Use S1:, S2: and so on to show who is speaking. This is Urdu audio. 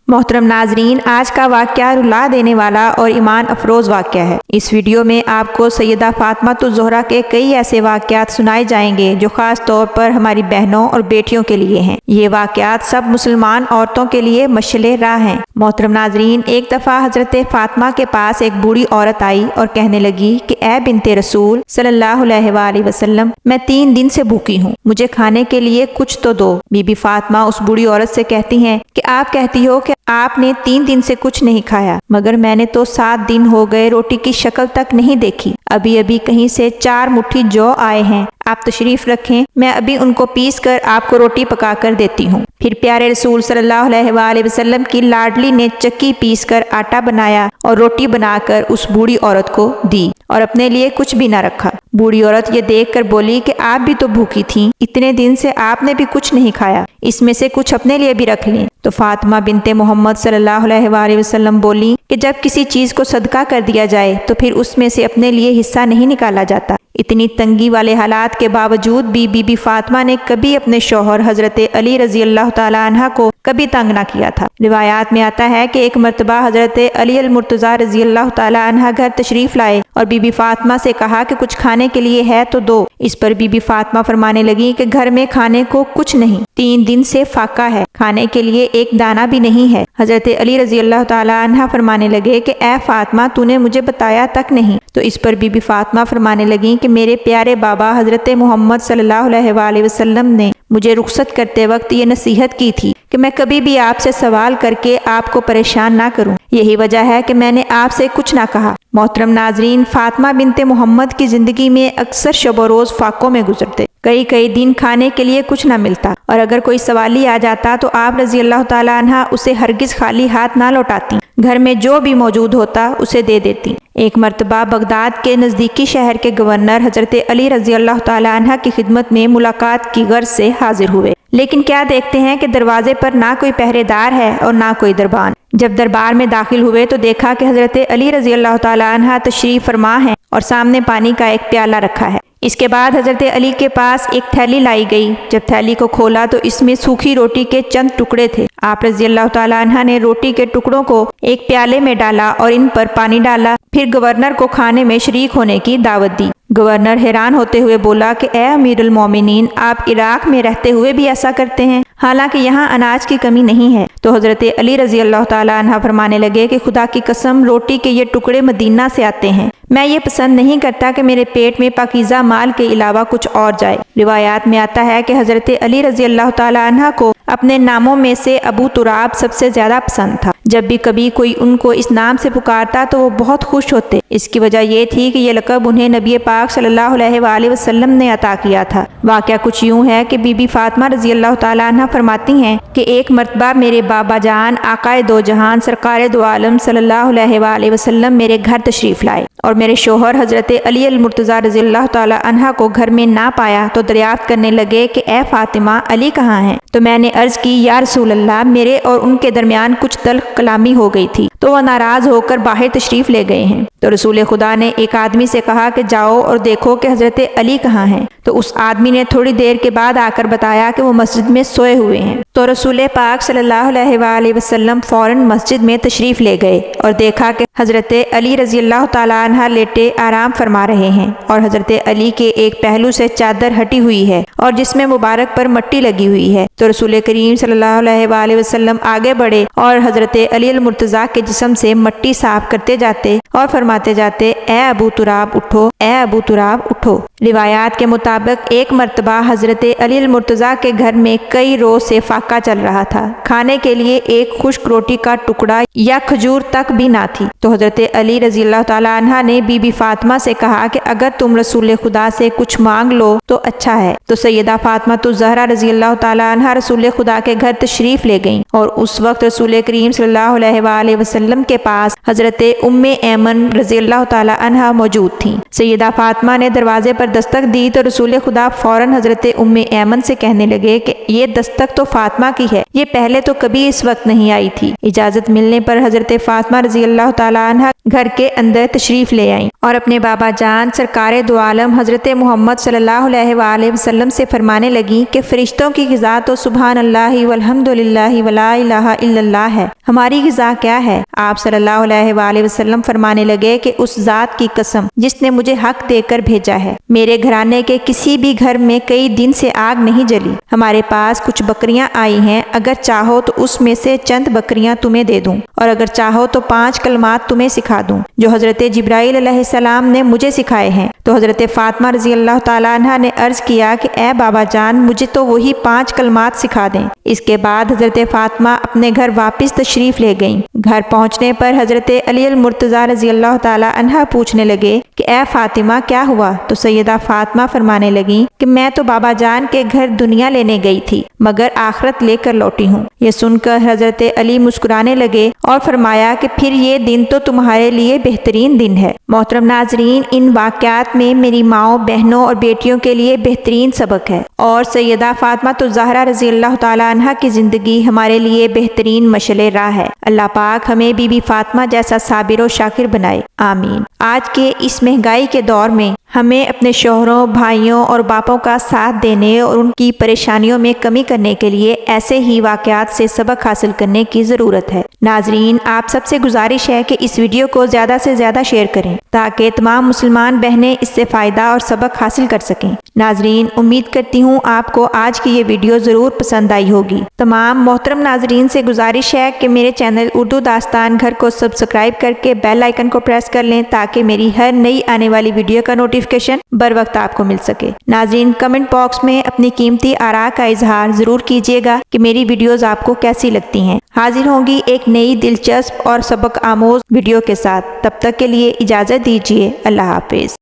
S1: محترم ناظرین، آج کا واقعہ رلا دینے والا اور ایمان افروز واقعہ ہے۔ اس ویڈیو میں آپ کو سیدہ فاطمہ الزہرا کے کئی ایسے واقعات سنائے جائیں گے جو خاص طور پر ہماری بہنوں اور بیٹیوں کے لیے ہیں۔ یہ واقعات سب مسلمان عورتوں کے لیے مشعل راہ ہیں۔ محترم ناظرین، ایک دفعہ حضرت فاطمہ کے پاس ایک بوڑھی عورت آئی اور کہنے لگی کہ اے بنت رسول صلی اللہ علیہ وآلہ وسلم، میں 3 دن سے بھوکی ہوں، مجھے کھانے کے لیے کچھ تو دو۔ بی بی فاطمہ اس بوڑھی عورت سے کہتی ہیں کہ آپ کہتی ہو کہ آپ نے 3 دن سے کچھ نہیں کھایا، مگر میں نے تو 7 دن ہو گئے روٹی کی شکل تک نہیں دیکھی۔ ابھی کہیں سے 4 مٹھی جو آئے ہیں، آپ تشریف رکھیں، میں ابھی ان کو پیس کر آپ کو روٹی پکا کر دیتی ہوں۔ پھر پیارے رسول صلی اللہ علیہ وآلہ وسلم کی لاڈلی نے چکی پیس کر آٹا بنایا اور روٹی بنا کر اس بوڑھی عورت کو دی اور اپنے لیے کچھ بھی نہ رکھا۔ بوڑھی عورت یہ دیکھ کر بولی کہ آپ بھی تو بھوکی تھیں، اتنے دن سے آپ نے بھی کچھ نہیں کھایا، اس میں سے کچھ اپنے لیے بھی رکھ لیں۔ تو فاطمہ بنت محمد صلی اللہ علیہ وآلہ وسلم بولی کہ جب کسی چیز کو صدقہ کر دیا جائے تو پھر اس میں سے اپنے لیے حصہ نہیں نکالا جاتا۔ اتنی تنگی والے حالات کے باوجود بھی بی بی فاطمہ نے کبھی اپنے شوہر حضرت علی رضی اللہ تعالی عنہ کو کبھی تنگ نہ کیا تھا۔ روایات میں آتا ہے کہ ایک مرتبہ حضرت علی المرتضیٰ رضی اللہ تعالی عنہ گھر تشریف لائے اور بی بی فاطمہ سے کہا کہ کچھ کھانے کے لیے ہے تو دو۔ اس پر بی بی فاطمہ فرمانے لگی کہ گھر میں کھانے کو کچھ نہیں، 3 دن سے فاقہ ہے، کھانے کے لیے ایک دانہ بھی نہیں ہے۔ حضرت علی رضی اللہ تعالی عنہ فرمانے لگے کہ اے فاطمہ، تو نے مجھے بتایا تک نہیں۔ تو اس پر بی بی فاطمہ فرمانے لگیں کہ میرے پیارے بابا حضرت محمد صلی اللہ علیہ وآلہ وسلم نے مجھے رخصت کرتے وقت یہ نصیحت کی تھی کہ میں کبھی بھی آپ سے سوال کر کے آپ کو پریشان نہ کروں، یہی وجہ ہے کہ میں نے آپ سے کچھ نہ کہا۔ محترم ناظرین، فاطمہ بنت محمد کی زندگی میں اکثر شب و روز فاقوں میں گزرتے، کئی دن کھانے کے لیے کچھ نہ ملتا، اور اگر کوئی سوالی آ جاتا تو آپ رضی اللہ تعالی عنہ اسے ہرگز خالی ہاتھ نہ لوٹاتی، گھر میں جو بھی موجود ہوتا اسے دے دیتی۔ ایک مرتبہ بغداد کے نزدیکی شہر کے گورنر حضرت علی رضی اللہ تعالی عنہ کی خدمت میں ملاقات کی غرض سے حاضر ہوئے، لیکن کیا دیکھتے ہیں کہ دروازے پر نہ کوئی پہرے دار ہے اور نہ کوئی دربان۔ جب دربار میں داخل ہوئے تو دیکھا کہ حضرت علی رضی اللہ تعالی عنہ تشریف فرما ہیں اور سامنے پانی کا ایک پیالہ رکھا ہے۔ اس کے بعد حضرت علی کے پاس ایک تھیلی لائی گئی۔ جب تھیلی کو کھولا تو اس میں سوکھی روٹی کے چند ٹکڑے تھے۔ آپ رضی اللہ تعالی عنہ نے روٹی کے ٹکڑوں کو ایک پیالے میں ڈالا اور ان پر پانی ڈالا، پھر گورنر کو کھانے میں شریک ہونے کی دعوت دی۔ گورنر حیران ہوتے ہوئے بولا کہ اے امیر المومنین، آپ عراق میں رہتے ہوئے بھی ایسا کرتے ہیں، حالانکہ یہاں اناج کی کمی نہیں ہے۔ تو حضرت علی رضی اللہ تعالی عنہ فرمانے لگے کہ خدا کی قسم، روٹی کے یہ ٹکڑے مدینہ سے آتے ہیں، میں یہ پسند نہیں کرتا کہ میرے پیٹ میں پاکیزہ مال کے علاوہ کچھ اور جائے۔ روایات میں آتا ہے کہ حضرت علی رضی اللہ تعالی عنہ کو اپنے ناموں میں سے ابو تراب سب سے زیادہ پسند تھا۔ جب بھی کبھی کوئی ان کو اس نام سے پکارتا تو وہ بہت خوش ہوتے۔ اس کی وجہ یہ تھی کہ یہ لقب انہیں نبی پاک صلی اللہ علیہ وآلہ وسلم نے عطا کیا تھا۔ واقعہ کچھ یوں ہے کہ بی بی فاطمہ رضی اللہ تعالی عنہ فرماتی ہیں کہ ایک مرتبہ میرے بابا جان آقائے دو جہان سرکار دو عالم صلی اللہ علیہ وآلہ وسلم میرے گھر تشریف لائے اور میرے شوہر حضرت علی المرتضیٰ رضی اللہ تعالی عنہ کو گھر میں نہ پایا تو دریافت کرنے لگے کہ اے فاطمہ، علی کہاں ہیں؟ تو میں نے عرض کی یا رسول اللہ، میرے اور ان کے درمیان کچھ تلخ کلامی ہو گئی تھی تو وہ ناراض ہو کر باہر تشریف لے گئے ہیں۔ تو رسول خدا نے ایک آدمی سے کہا کہ جاؤ اور دیکھو کہ حضرت علی کہاں ہیں۔ تو اس آدمی نے تھوڑی دیر کے بعد آ کر بتایا کہ وہ مسجد میں سوئے ہوئے ہیں۔ تو رسول پاک صلی اللہ علیہ وآلہ وسلم فوراً مسجد میں تشریف لے گئے اور دیکھا کہ حضرت علی رضی اللہ تعالی عنہ لیٹے آرام فرما رہے ہیں اور حضرت علی کے ایک پہلو سے چادر ہٹی ہوئی ہے اور جس میں مبارک پر مٹی لگی ہوئی ہے۔ تو رسول کریم صلی اللہ علیہ وآلہ وسلم آگے بڑھے اور حضرت علی المرتضیٰ کے جسم سے مٹی صاف کرتے جاتے اور فرماتے جاتے، اے ابو تراب اٹھو، اے ابو تراب اٹھو۔ روایات کے مطابق ایک مرتبہ حضرت علی المرتضیٰ کے گھر میں کئی روز سے فاقہ چل رہا تھا، کھانے کے لیے ایک خشک روٹی کا ٹکڑا یا کھجور تک بھی نہ تھی۔ تو حضرت علی رضی اللہ تعالی عنہ نے بی بی فاطمہ سے کہا کہ اگر تم رسول خدا سے کچھ مانگ لو تو اچھا ہے۔ تو سیدہ فاطمہ الزہرا رضی اللہ تعالی عنہ رسول خدا کے گھر تشریف لے گئیں اور اس وقت رسول کریم صلی اللہ علیہ وآلہ وسلم کے پاس حضرت ام ایمن رضی اللہ تعالی عنہ موجود تھیں۔ سیدہ فاطمہ نے دروازے پر دستک دی تو رسول خدا فوراً حضرت ام ایمن سے کہنے لگے کہ یہ دستک تو فاطمہ کی ہے، یہ پہلے تو کبھی اس وقت نہیں آئی تھی۔ اجازت ملنے پر حضرت فاطمہ رضی اللہ تعالی عنہ گھر کے اندر تشریف لے لے آئیں اور اپنے بابا جان سرکار دو عالم حضرت محمد صلی اللہ علیہ وآلہ وسلم سے فرمانے لگیں کہ فرشتوں کی غذا تو سبحان اللہ والحمد للہ ولا الہ الا اللہ ہے، ہماری غذا کیا ہے؟ آپ صلی اللہ علیہ وآلہ وسلم فرمانے لگے کہ اس ذات کی قسم جس نے مجھے حق دے کر بھیجا ہے، میرے گھرانے کے کسی بھی گھر میں کئی دن سے آگ نہیں جلی، ہمارے پاس کچھ بکریاں آئی ہیں، اگر چاہو تو اس میں سے چند بکریاں تمہیں دے دوں اور اگر چاہو تو 5 کلمات تمہیں سکھا دوں جو حضرت جبرائیل علیہ السلام نے مجھے سکھائے ہیں۔ تو حضرت فاطمہ رضی اللہ تعالیٰ عنہ نے عرض کیا کہ اے بابا جان مجھے تو وہی 5 کلمات سکھا دیں۔ اس کے بعد حضرت فاطمہ اپنے گھر واپس تشریف لے گئیں۔ گھر پہنچنے پر حضرت علی المرتضیٰ رضی اللہ تعالیٰ عنہ پوچھنے لگے کہ اے فاطمہ کیا ہوا؟ تو سیدہ فاطمہ فرمانے لگیں کہ میں تو بابا جان کے گھر دنیا لینے گئی تھی مگر آخرت لے کر لوٹی ہوں۔ یہ سن کر حضرت علی مسکرانے لگے اور فرمایا کہ پھر یہ دن تو تمہارے لیے بہترین دن ہے۔ محترم ناظرین، ان واقعات میں میری ماؤں، بہنوں اور بیٹیوں کے لیے بہترین سبق ہے اور سیدہ فاطمہ الزہرا رضی اللہ تعالیٰ عنہ کی زندگی ہمارے لیے بہترین مشعل راہ ہے۔ اللہ پاک ہمیں بی بی فاطمہ جیسا صابر و شاکر بنائے، آمین۔ آج کے اس مہنگائی کے دور میں ہمیں اپنے شوہروں، بھائیوں اور باپوں کا ساتھ دینے اور ان کی پریشانیوں میں کمی کرنے کے لیے ایسے ہی واقعات سے سبق حاصل کرنے کی ضرورت ہے۔ ناظرین، آپ سب سے گزارش ہے کہ اس ویڈیو کو زیادہ سے زیادہ شیئر کریں تاکہ تمام مسلمان بہنیں اس سے فائدہ اور سبق حاصل کر سکیں۔ ناظرین، امید کرتی ہوں آپ کو آج کی یہ ویڈیو ضرور پسند آئی ہوگی۔ تمام محترم ناظرین سے گزارش ہے کہ میرے چینل اردو داستان گھر کو سبسکرائب کر کے بیل آئیکن کو پریس کر لیں تاکہ میری ہر نئی آنے والی ویڈیو کا نوٹیفیکیشن بر وقت آپ کو مل سکے۔ ناظرین، کمنٹ باکس میں اپنی قیمتی آراء کا اظہار ضرور کیجیے گا کہ میری ویڈیوز آپ کو کیسی لگتی ہیں۔ حاضر ہوں گی ایک نئی دلچسپ اور سبق آموز ویڈیو کے ساتھ، تب تک کے لیے اجازت دیجیے۔ اللہ حافظ۔